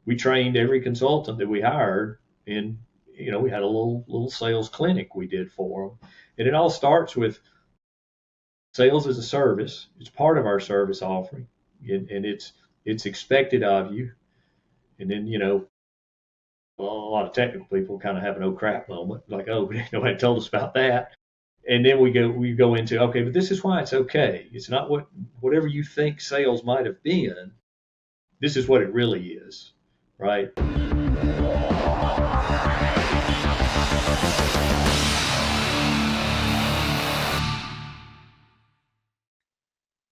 we trained every consultant that we hired in, we had a little sales clinic we did for them. And it all starts with sales as a service. It's part of our service offering, and it's expected of you. And then, a lot of technical people kind of have an oh crap moment, like, oh, nobody told us about that. And then we go into, okay, but this is why it's okay. It's not whatever you think sales might have been. This is what it really is, right?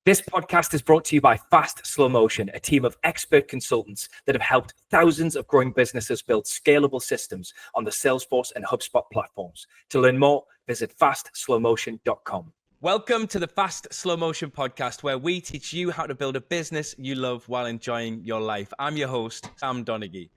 This podcast is brought to you by Fast Slow Motion, a team of expert consultants that have helped thousands of growing businesses build scalable systems on the Salesforce and HubSpot platforms. To learn more, visit fastslowmotion.com. Welcome to the Fast Slow Motion podcast, where we teach you how to build a business you love while enjoying your life. I'm your host, Sam Donaghey.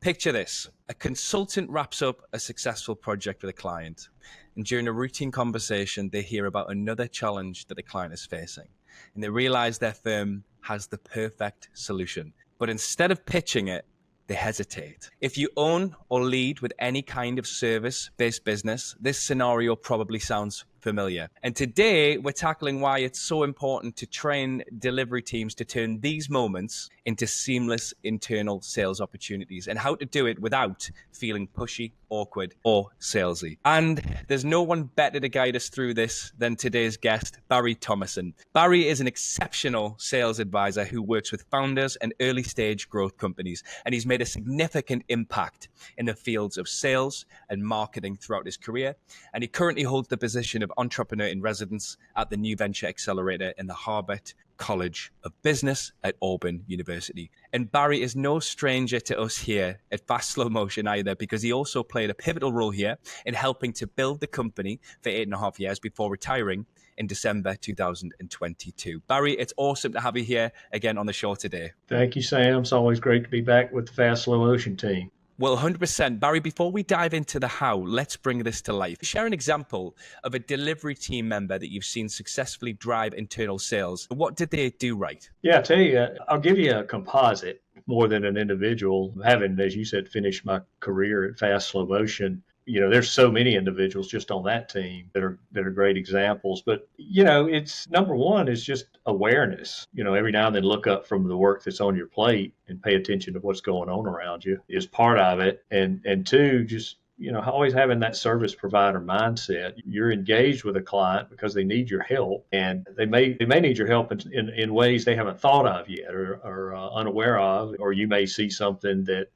Picture this: a consultant wraps up a successful project with a client, and during a routine conversation, they hear about another challenge that the client is facing, and they realize their firm has the perfect solution. But instead of pitching it, they hesitate. If you own or lead with any kind of service-based business, this scenario probably sounds familiar. And today, we're tackling why it's so important to train delivery teams to turn these moments into seamless internal sales opportunities, and how to do it without feeling pushy, awkward, or salesy. And there's no one better to guide us through this than today's guest, Barry Thomason. Barry is an exceptional sales advisor who works with founders and early stage growth companies, and he's made a significant impact in the fields of sales and marketing throughout his career. And he currently holds the position of entrepreneur in residence at the New Venture Accelerator in the Harbert College of Business at Auburn University. And Barry is no stranger to us here at Fast Slow Motion either, because he also played a pivotal role here in helping to build the company for 8.5 years before retiring in December 2022. Barry, it's awesome to have you here again on the show today. Thank you, Sam. It's always great to be back with the Fast Slow Motion team. Well, 100%. Barry, before we dive into the how, let's bring this to life. Share an example of a delivery team member that you've seen successfully drive internal sales. What did they do right? Yeah, I tell you, I'll give you a composite more than an individual. Having, as you said, finished my career at Fast Slow Motion, there's so many individuals just on that team that are great examples. But, it's number one is just awareness. Every now and then look up from the work that's on your plate and pay attention to what's going on around you is part of it. And two, just, always having that service provider mindset. You're engaged with a client because they need your help, and they may need your help in ways they haven't thought of yet or are unaware of, or you may see something that,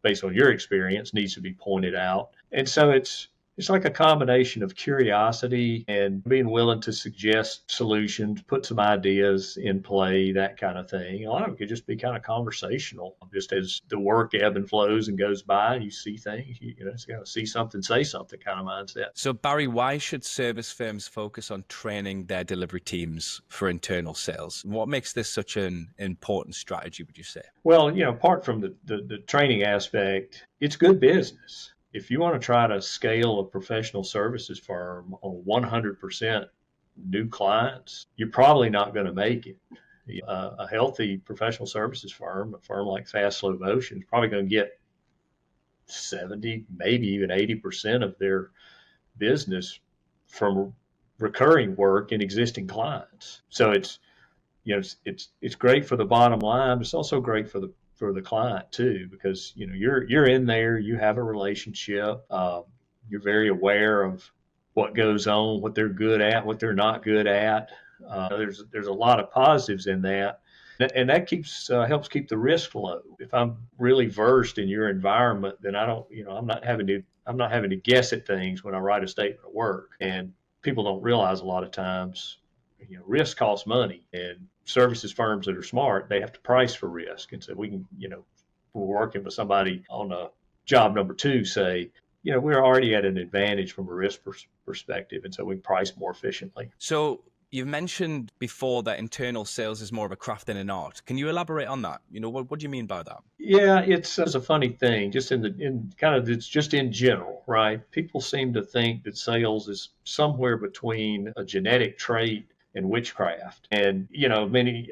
based on your experience, needs to be pointed out. And so it's like a combination of curiosity and being willing to suggest solutions, put some ideas in play, that kind of thing. A lot of it could just be kind of conversational, just as the work ebb and flows and goes by, and you see things, it's got to see something, say something kind of mindset. So Barry, why should service firms focus on training their delivery teams for internal sales? What makes this such an important strategy, would you say? Well, apart from the training aspect, it's good business. If you want to try to scale a professional services firm on 100% new clients, you're probably not going to make it. A healthy professional services firm, a firm like Fast Slow Motion, is probably going to get 70, maybe even 80% of their business from recurring work in existing clients. So it's great for the bottom line, but it's also great for the client too, because you're in there, you have a relationship, you're very aware of what goes on, what they're good at, what they're not good at. There's a lot of positives in that, and that helps keep the risk low. If I'm really versed in your environment, then I'm not having to guess at things when I write a statement of work. And people don't realize a lot of times, risk costs money, and services firms that are smart, they have to price for risk. And so we can, we're working with somebody on a job number 2, say, we're already at an advantage from a risk perspective. And so we price more efficiently. So you've mentioned before that internal sales is more of a craft than an art. Can you elaborate on that? What do you mean by that? Yeah, it's a funny thing, just it's just in general, right? People seem to think that sales is somewhere between a genetic trait and witchcraft. And,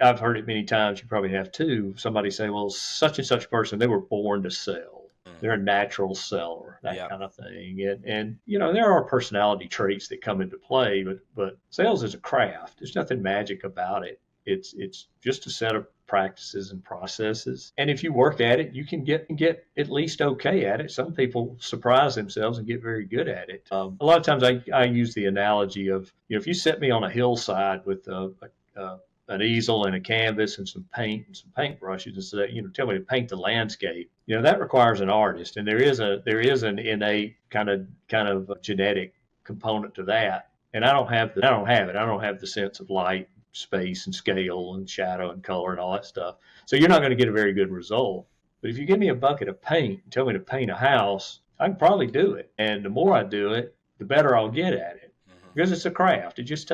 I've heard it many times, you probably have too. Somebody say, well, such and such person, they were born to sell. They're a natural seller, that kind of thing. And there are personality traits that come into play, but sales is a craft. There's nothing magic about it. It's just a set of practices and processes. And if you work at it, you can get at least okay at it. Some people surprise themselves and get very good at it. A lot of times I use the analogy of, if you set me on a hillside with an easel and a canvas and some paint and some paintbrushes and say, tell me to paint the landscape. That requires an artist, and there is an innate kind of genetic component to that. And I don't have it. I don't have the sense of light, space, and scale, and shadow, and color, and all that stuff. So you're not going to get a very good result. But if you give me a bucket of paint and tell me to paint a house, I can probably do it. And the more I do it, the better I'll get at it. Because it's a craft. It just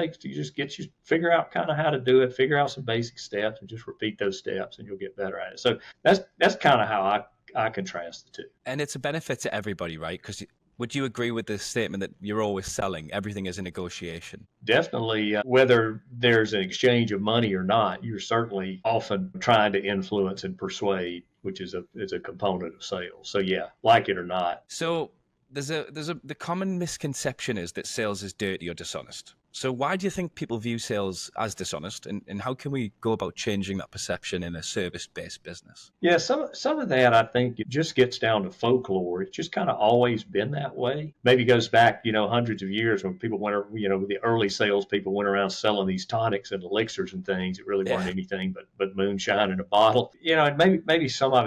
figure out kind of how to do it, figure out some basic steps, and just repeat those steps, and you'll get better at it. So that's kind of how I contrast the two. And it's a benefit to everybody, right? Because would you agree with the statement that you're always selling? Everything is a negotiation. Definitely. Whether there's an exchange of money or not, you're certainly often trying to influence and persuade, which is a component of sales. So yeah, like it or not. So the common misconception is that sales is dirty or dishonest. So why do you think people view sales as dishonest, and how can we go about changing that perception in a service-based business? Yeah, some of that, I think, it just gets down to folklore. It's just kind of always been that way. Maybe goes back, hundreds of years when people went, the early salespeople went around selling these tonics and elixirs and things. It really weren't anything but moonshine in a bottle. And maybe some of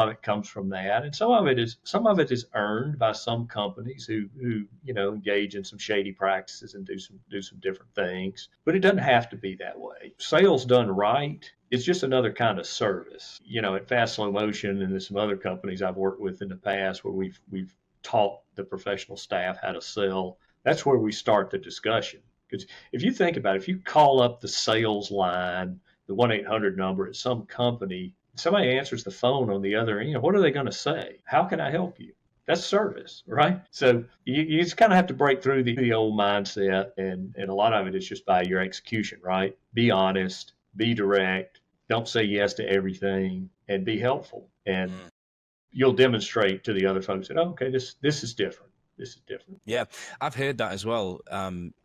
it comes from that, and some of it is earned by some companies who engage in some shady practices and do some different things. But it doesn't have to be that way. Sales done right is just another kind of service. At Fast Slow Motion and some other companies I've worked with in the past where we've taught the professional staff how to sell. That's where we start the discussion. Because if you think about it, if you call up the sales line, the 1-800 number at some company, somebody answers the phone on the other end, what are they going to say? How can I help you? That's service, right? So you just kind of have to break through the old mindset, and a lot of it is just by your execution, right? Be honest, be direct, don't say yes to everything, and be helpful. And you'll demonstrate to the other folks that, okay, this is different. This is different. Yeah, I've heard that as well.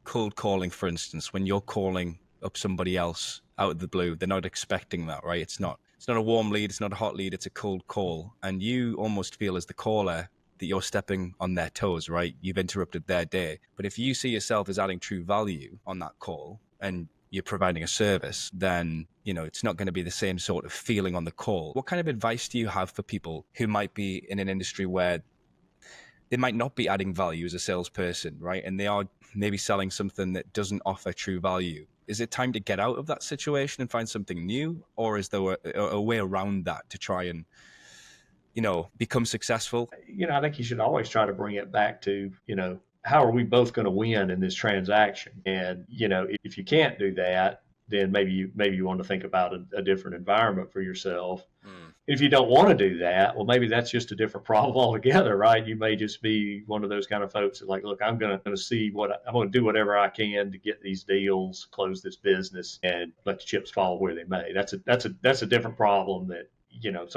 Cold calling, for instance, when you're calling up somebody else out of the blue, they're not expecting that, right? It's not a warm lead, it's not a hot lead, it's a cold call. And you almost feel as the caller that you're stepping on their toes, right? You've interrupted their day. But if you see yourself as adding true value on that call and you're providing a service, then, it's not going to be the same sort of feeling on the call. What kind of advice do you have for people who might be in an industry where they might not be adding value as a salesperson, right? And they are maybe selling something that doesn't offer true value? Is it time to get out of that situation and find something new? Or is there a way around that to try and, become successful? I think you should always try to bring it back to, how are we both going to win in this transaction? And, if you can't do that, then maybe you want to think about a different environment for yourself. If you don't want to do that, well, maybe that's just a different problem altogether, right? You may just be one of those kind of folks that like, look, I'm going to do whatever I can to get these deals, close this business, and let the chips fall where they may. That's a different problem that, you have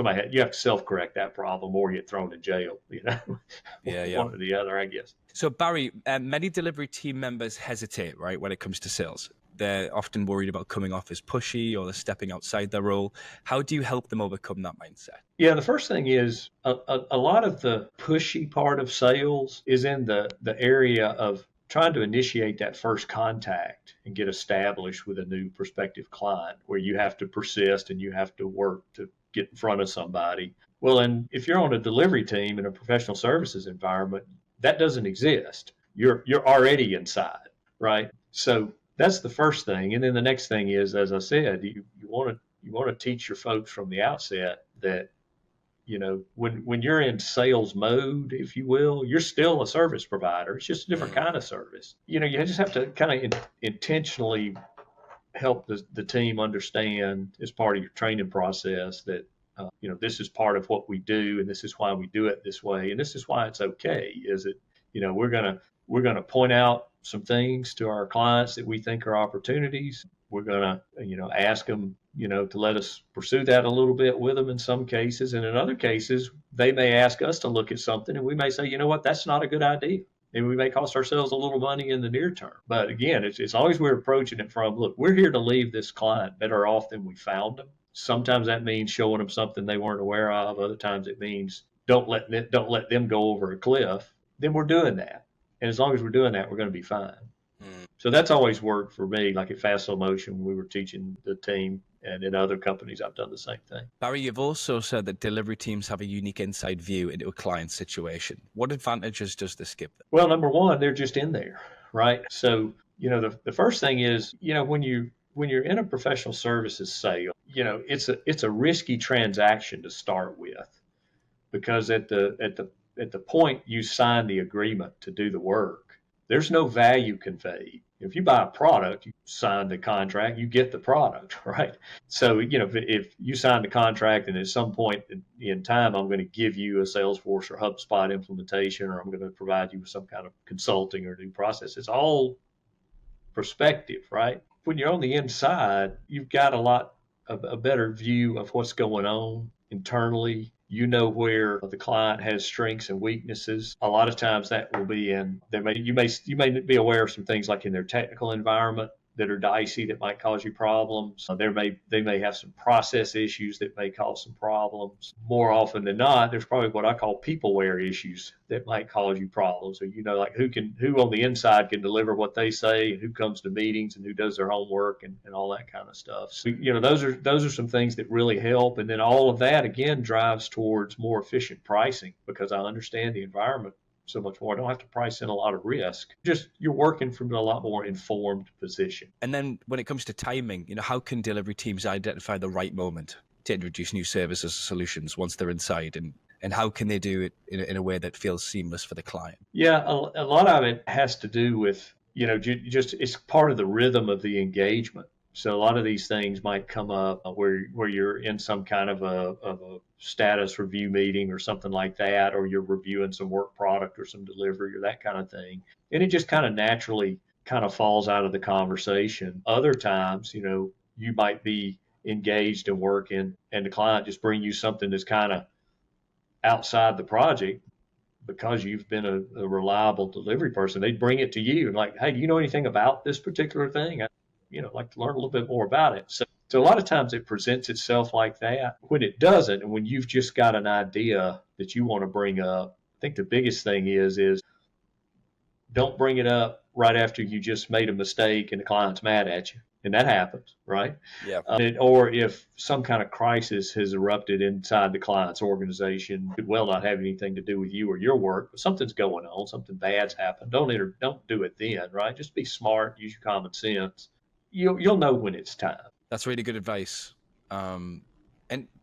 to self-correct that problem or get thrown in jail, Yeah. One or the other, I guess. So Barry, many delivery team members hesitate, right, when it comes to sales. They're often worried about coming off as pushy or they're stepping outside their role. How do you help them overcome that mindset? Yeah, the first thing is a lot of the pushy part of sales is in the area of trying to initiate that first contact and get established with a new prospective client, where you have to persist and you have to work to get in front of somebody. Well, and if you're on a delivery team in a professional services environment, that doesn't exist. You're already inside, right? So that's the first thing. And then the next thing is, as I said, you want to teach your folks from the outset that, when you're in sales mode, if you will, you're still a service provider. It's just a different kind of service. You just have to kind of intentionally help the team understand, as part of your training process, that this is part of what we do, and this is why we do it this way, and this is why it's okay. Is it we're gonna point out some things to our clients that we think are opportunities. We're going to, ask them, to let us pursue that a little bit with them in some cases. And in other cases, they may ask us to look at something and we may say, you know what, that's not a good idea. And we may cost ourselves a little money in the near term. But again, it's always we're approaching it from, look, we're here to leave this client better off than we found them. Sometimes that means showing them something they weren't aware of. Other times it means don't let them go over a cliff. Then we're doing that. And as long as we're doing that, we're going to be fine. So that's always worked for me. Like at Fast Slow Motion, we were teaching the team, and in other companies, I've done the same thing. Barry, you've also said that delivery teams have a unique inside view into a client situation. What advantages does this give them? Well, number one, they're just in there, right? So, the first thing is, when you're in a professional services sale, it's a risky transaction to start with, because at the point you sign the agreement to do the work, there's no value conveyed. If you buy a product, you sign the contract, you get the product, right? So, if you sign the contract and at some point in time, I'm going to give you a Salesforce or HubSpot implementation, or I'm going to provide you with some kind of consulting or new process, it's all perspective, right? When you're on the inside, you've got a better view of what's going on internally. You know where the client has strengths and weaknesses. A lot of times that will be you may be aware of some things like in their technical environment that are dicey that might cause you problems. They may have some process issues that may cause some problems. More often than not, there's probably what I call peopleware issues that might cause you problems. Or like who on the inside can deliver what they say, and who comes to meetings and who does their homework and all that kind of stuff. So those are some things that really help. And then all of that again drives towards more efficient pricing, because I understand the environment so much more. I don't have to price in a lot of risk. Just you're working from a lot more informed position. And then when it comes to timing, how can delivery teams identify the right moment to introduce new services or solutions once they're inside, and how can they do it in a way that feels seamless for the client? Yeah, a lot of it has to do with, just it's part of the rhythm of the engagement. So a lot of these things might come up where you're in some kind of a status review meeting or something like that, or you're reviewing some work product or some delivery or that kind of thing. And it just kind of naturally kind of falls out of the conversation. Other times, you might be engaged and working, and the client just bring you something that's kind of outside the project because you've been a reliable delivery person. They bring it to you and like, hey, do you know anything about this particular thing? I'd like to learn a little bit more about it. So a lot of times it presents itself like that. When it doesn't, and when you've just got an idea that you want to bring up, I think the biggest thing is don't bring it up right after you just made a mistake and the client's mad at you. And that happens, right? Yeah. Or if some kind of crisis has erupted inside the client's organization, it could well not have anything to do with you or your work, but something's going on, something bad's happened. Don't do it then, right? Just be smart, use your common sense. You'll know when it's time. That's really good advice. And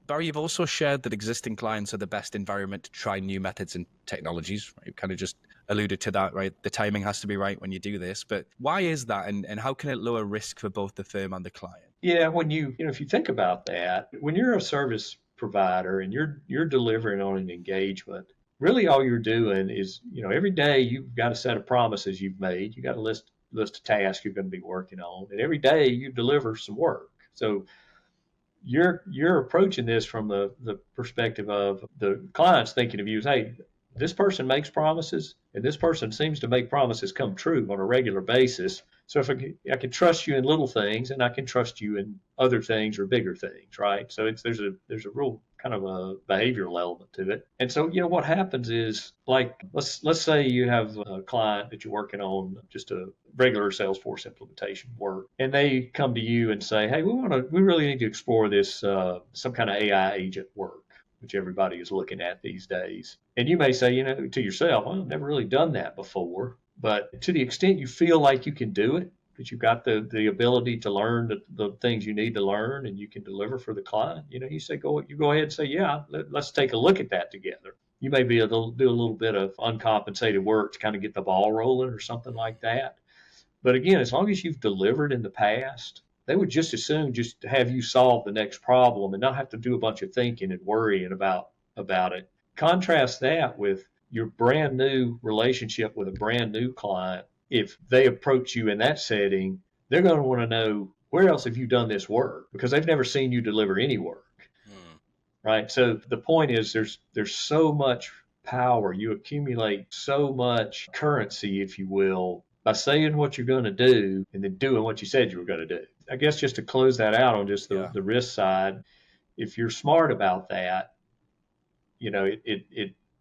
Barry, you've also shared that existing clients are the best environment to try new methods and technologies. Right? You kind of just alluded to that, right? The timing has to be right when you do this. But why is that, and how can it lower risk for both the firm and the client? Yeah, when if you think about that, when you're a service provider and you're delivering on an engagement, really all you're doing is, every day you've got a set of promises you've made. You got a list of tasks you're going to be working on, and every day you deliver some work. So you're approaching this from the perspective of the clients thinking of you as, hey, this person makes promises, and this person seems to make promises come true on a regular basis. So if I can trust you in little things, and I can trust you in other things or bigger things, right? So there's a real kind of a behavioral element to it. And so what happens is, like let's say you have a client that you're working on just a regular Salesforce implementation work, and they come to you and say, hey, we really need to explore this some kind of AI agent work, which everybody is looking at these days. And you may say, to yourself, well, I've never really done that before. But to the extent you feel like you can do it, that you've got the ability to learn the things you need to learn, and you can deliver for the client, you say, go ahead and say, yeah, let's take a look at that together. You may be able to do a little bit of uncompensated work to kind of get the ball rolling or something like that. But again, as long as you've delivered in the past, they would just as soon just have you solve the next problem and not have to do a bunch of thinking and worrying about it. Contrast that with your brand new relationship with a brand new client if they approach you in that setting, they're going to want to know, where else have you done this work? Because they've never seen you deliver any work, right? So the point is there's so much power. You accumulate so much currency, if you will, by saying what you're going to do and then doing what you said you were going to do. I guess just to close that out on just the risk side, if you're smart about that,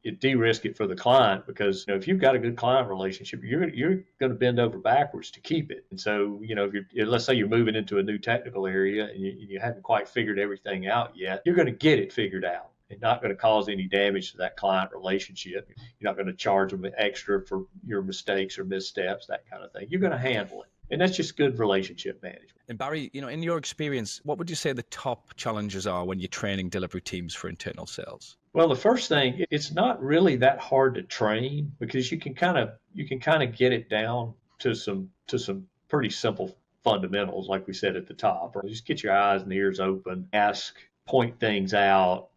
it de-risk it for the client, because if you've got a good client relationship, you're going to bend over backwards to keep it. And so if let's say you're moving into a new technical area and you haven't quite figured everything out yet, you're going to get it figured out and not going to cause any damage to that client relationship. You're not going to charge them extra for your mistakes or missteps, that kind of thing. You're going to handle it. And that's just good relationship management. And Barry, in your experience, what would you say the top challenges are when you're training delivery teams for internal sales? Well, the first thing, it's not really that hard to train, because you can kind of get it down to some pretty simple fundamentals, like we said at the top. Or just get your eyes and ears open, ask, point things out,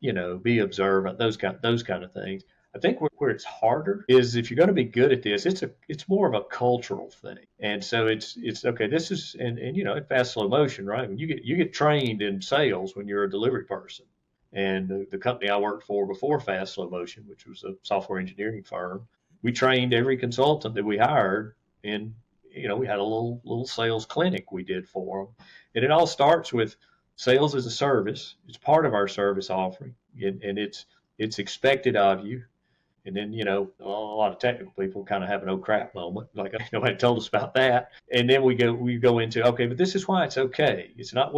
be observant, those kind of things. I think where it's harder is, if you're going to be good at this, it's more of a cultural thing. And so it's okay. This is and in fast slow motion, right? When you get trained in sales when you're a delivery person. And the company I worked for before Fast Slow Motion, which was a software engineering firm, we trained every consultant that we hired, and we had a little sales clinic we did for them. And it all starts with sales as a service. It's part of our service offering, and it's expected of you. And then, a lot of technical people kind of have an oh crap moment, like nobody told us about that. And then we go into, okay, but this is why it's okay. It's not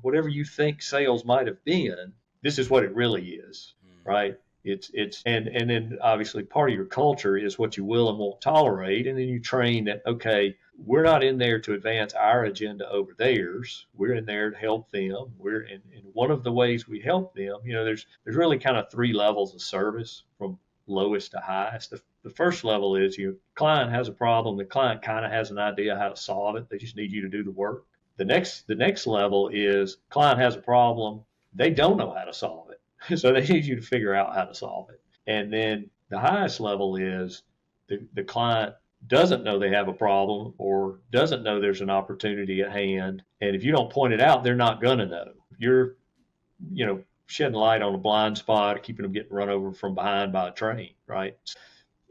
whatever you think sales might have been. This is what it really is, right? It's and then obviously part of your culture is what you will and won't tolerate. And then you train that, okay, we're not in there to advance our agenda over theirs. We're in there to help them. We're in one of the ways we help them. There's really kind of 3 levels of service, from lowest to highest. The first level is your client has a problem. The client kind of has an idea how to solve it. They just need you to do the work. The next level is client has a problem. They don't know how to solve it. So they need you to figure out how to solve it. And then the highest level is the client doesn't know they have a problem, or doesn't know there's an opportunity at hand. And if you don't point it out, they're not going to know. You're, shedding light on a blind spot, keeping them getting run over from behind by a train, right?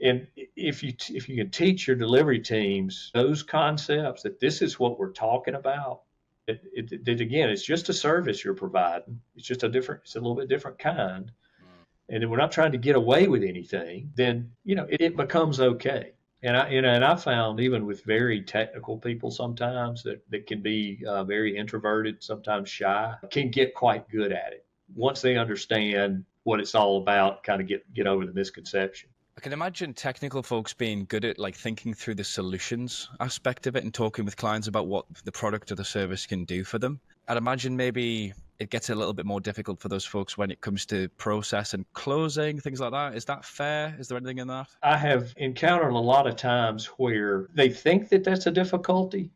And if you can teach your delivery teams those concepts, that this is what we're talking about, again, it's just a service you're providing. It's a little bit different kind. And then we're not trying to get away with anything. Then, it becomes okay. And I found, even with very technical people sometimes that can be very introverted, sometimes shy, can get quite good at it once they understand what it's all about, kind of get over the misconception. I can imagine technical folks being good at thinking through the solutions aspect of it and talking with clients about what the product or the service can do for them. I'd imagine maybe it gets a little bit more difficult for those folks when it comes to process and closing, things like that. Is that fair? Is there anything in that? I have encountered a lot of times where they think that that's a difficulty,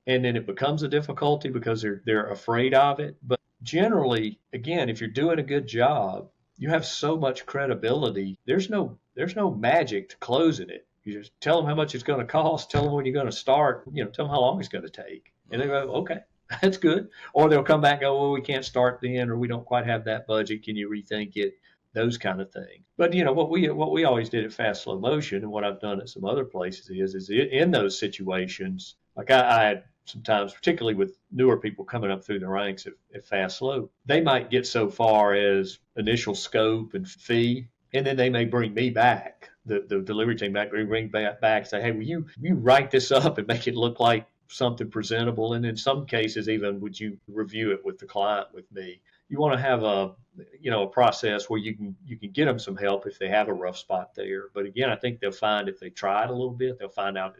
and then it becomes a difficulty because they're afraid of it. But generally, again, if you're doing a good job, you have so much credibility. There's no magic to closing it. You just tell them how much it's going to cost, tell them when you're going to start, tell them how long it's going to take. And they go, okay, that's good. Or they'll come back and go, well, we can't start then, or we don't quite have that budget. Can you rethink it? Those kind of things. But what we always did at Fast Slow Motion, and what I've done at some other places is in those situations, like I had sometimes, particularly with newer people coming up through the ranks at Fast Slow, they might get so far as initial scope and fee, and then they may bring me back, the delivery team bring back and say, hey, will you write this up and make it look like something presentable? And in some cases, even would you review it with the client with me? You want to have a process where you can get them some help if they have a rough spot there. But again, I think they'll find, if they try it a little bit, they'll find out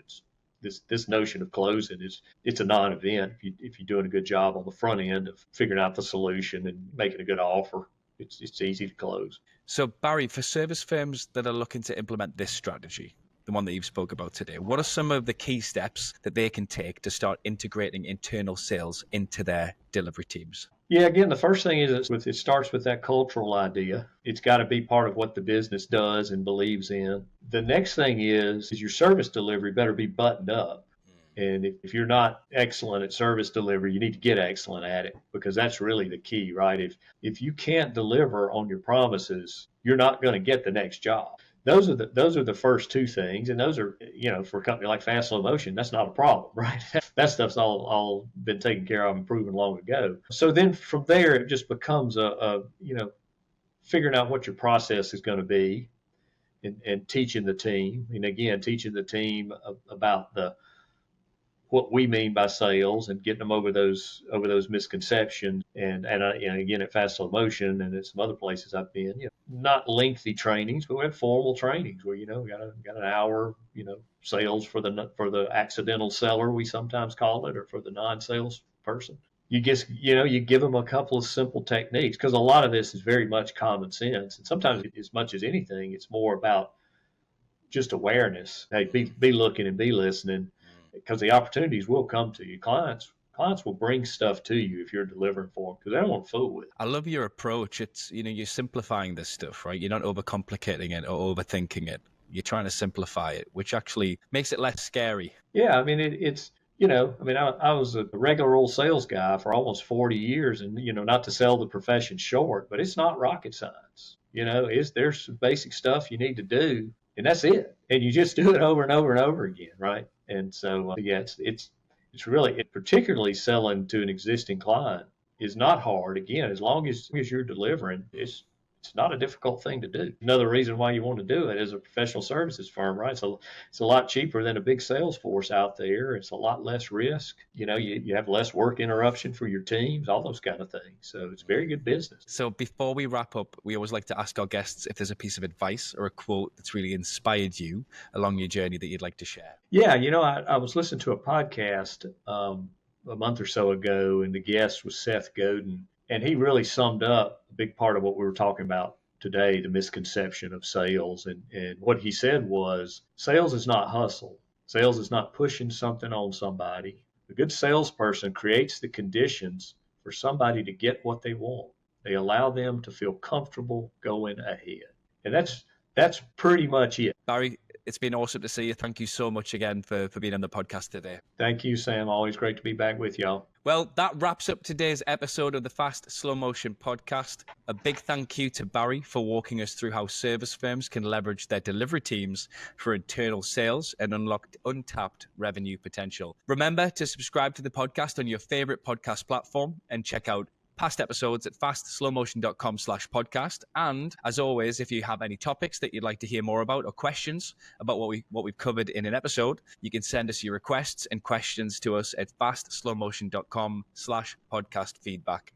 this notion of closing it's a non-event. If you're doing a good job on the front end of figuring out the solution and making a good offer, it's easy to close. So Barry, for service firms that are looking to implement this strategy, the one that you've spoke about today, what are some of the key steps that they can take to start integrating internal sales into their delivery teams? Yeah, again, the first thing is it starts with that cultural idea. It's got to be part of what the business does and believes in. The next thing is your service delivery better be buttoned up. And if you're not excellent at service delivery, you need to get excellent at it, because that's really the key, right? If you can't deliver on your promises, you're not going to get the next job. Those are the first two things, and those are, for a company like Fast Slow Motion, that's not a problem, right? That stuff's all been taken care of and proven long ago. So then from there, it just becomes figuring out what your process is going to be, and teaching the team, and again teaching the team about what we mean by sales, and getting them over those misconceptions. And again, at Fast Slow Motion and at some other places I've been, not lengthy trainings, but we have formal trainings where we got an hour, sales for the accidental seller, we sometimes call it, or for the non-sales person. You give them a couple of simple techniques, because a lot of this is very much common sense, and sometimes, as much as anything, it's more about just awareness. Hey, be looking and be listening, because the opportunities will come to you. Clients will bring stuff to you if you're delivering for them, because they don't want to fool with it. I love your approach. It's, you're simplifying this stuff, right? You're not overcomplicating it or overthinking it. You're trying to simplify it, which actually makes it less scary. Yeah, I mean, I was a regular old sales guy for almost 40 years, and, not to sell the profession short, but it's not rocket science. There's some basic stuff you need to do, and that's it. And you just do it over and over and over again, right? And so, it's really, particularly selling to an existing client is not hard. Again, as long as you're delivering, it's not a difficult thing to do. Another reason why you want to do it is a professional services firm, right? So it's a lot cheaper than a big sales force out there. It's a lot less risk. You have less work interruption for your teams, all those kind of things. So it's very good business. So before we wrap up, we always like to ask our guests if there's a piece of advice or a quote that's really inspired you along your journey that you'd like to share. Yeah, I was listening to a podcast a month or so ago, and the guest was Seth Godin. And he really summed up a big part of what we were talking about today, the misconception of sales. And what he said was, sales is not hustle. Sales is not pushing something on somebody. A good salesperson creates the conditions for somebody to get what they want. They allow them to feel comfortable going ahead. And that's pretty much it. Barry, it's been awesome to see you. Thank you so much again for being on the podcast today. Thank you, Sam. Always great to be back with y'all. Well, that wraps up today's episode of the Fast Slow Motion podcast. A big thank you to Barry for walking us through how service firms can leverage their delivery teams for internal sales and unlock untapped revenue potential. Remember to subscribe to the podcast on your favorite podcast platform and check out past episodes at fastslowmotion.com/podcast. And as always, if you have any topics that you'd like to hear more about or questions about what we've covered in an episode, you can send us your requests and questions to us at fastslowmotion.com/podcast feedback.